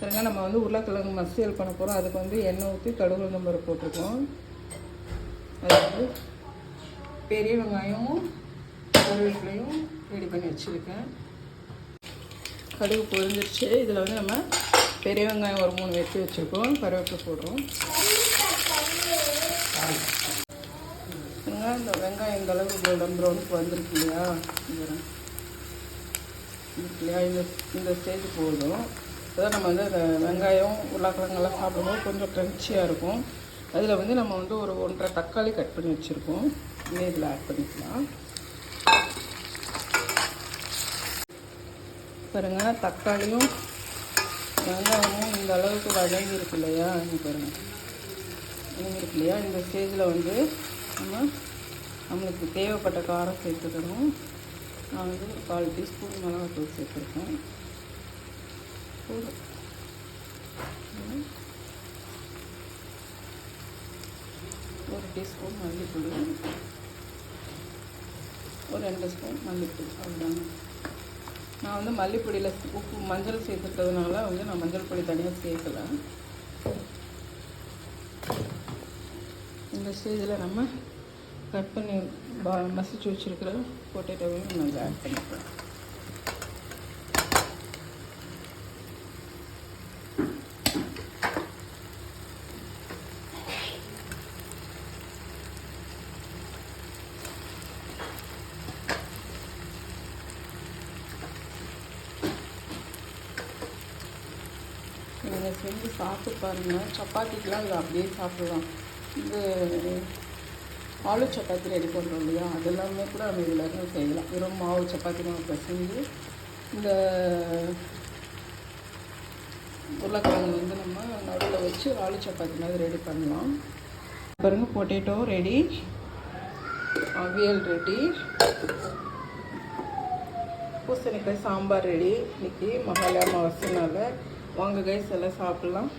பாருங்க நம்ம வந்து உருளைக்கிழங்கு மசியல் பண்ண போகிறோம். அதுக்கு வந்து எண்ணெய் ஊற்றி கடுகு உளுந்தம் பருப்பு போட்டிருக்கோம். அது வந்து பெரிய வெங்காயமும் கருவேப்பிலையும் ரெடி பண்ணி வச்சுருக்கேன். கடுகு பொரிஞ்சிருச்சு. இதில் வந்து நம்ம பெரிய வெங்காயம் ஒரு 3 வெட்டி வச்சுருக்கோம். கருவேப்பிலை போடுறோம். இந்த வெங்காயம் இந்த அளவுக்கு கோல்டன் ப்ரௌனுக்கு வந்திருக்கு இல்லையா, இல்லையா, இந்த ஸ்டேஜ் போதும். அதான் நம்ம வந்து அந்த வெங்காயம் உருளைக்கிழங்கெல்லாம் சாப்பிடும்போது கொஞ்சம் க்ரன்ச்சியாக இருக்கும். அதில் வந்து நம்ம வந்து ஒரு 1.5 தக்காளி கட் பண்ணி வச்சுருக்கோம். இன்னும் இதில் ஆட் பண்ணிக்கலாம். பாருங்கள், தக்காளியும் வெங்காயமும் இந்த அளவுக்கு வதங்கி இருக்கு இல்லையா, இங்கே பாருங்கள் வதங்கி இருக்கு இல்லையா. இந்த ஸ்டேஜில் வந்து நம்மளுக்கு தேவைப்பட்ட காரம் சேர்த்துக்கணும். நான் வந்து 1/4 டீஸ்பூன் மிளகாத்தூள் சேர்த்துருக்கேன். ஒரு டீஸ்பூன் மல்லிப்பொடி, ஒரு 2 ஸ்பூன் மல்லிப்பொடி, அவ்வளோதாங்க. நான் வந்து மல்லிப்பொடியில் உப்பு மஞ்சள் சேர்த்துட்டதுனால வந்து நான் மஞ்சள் பொடி தனியாக சேர்க்கலை. இந்த ஸ்டேஜில் நம்ம கட் பண்ணி மசிச்சு வச்சுருக்கிற பொட்டேட்டோவையும் நம்ம ஆட் பண்ணிக்கலாம். நீங்கள் செஞ்சு சாப்பிட்டு பாருங்கள். சப்பாத்திக்கெலாம் இதை அப்படியே சாப்பிடலாம். இந்த ஆலு சப்பாத்தி ரெடி பண்ணுறோம் இல்லையா, அதெல்லாமே கூட நம்ம இதில் செய்யலாம். வெறும் மாவு சப்பாத்தி மாவு பிசைஞ்சு இந்த உருளைக்கிழங்கு வந்து நம்ம நடுவில் வச்சு ஆலு சப்பாத்தி மாதிரி ரெடி பண்ணலாம். பாருங்க, பொட்டேட்டோ ரெடி, அவியல் ரெடி, பூசணிக்காய் சாம்பார் ரெடி. இன்றைக்கி மகாலய அமாவாசைனால வாங்க கைஸ் எல்லாம் சாப்பிட்லாம்.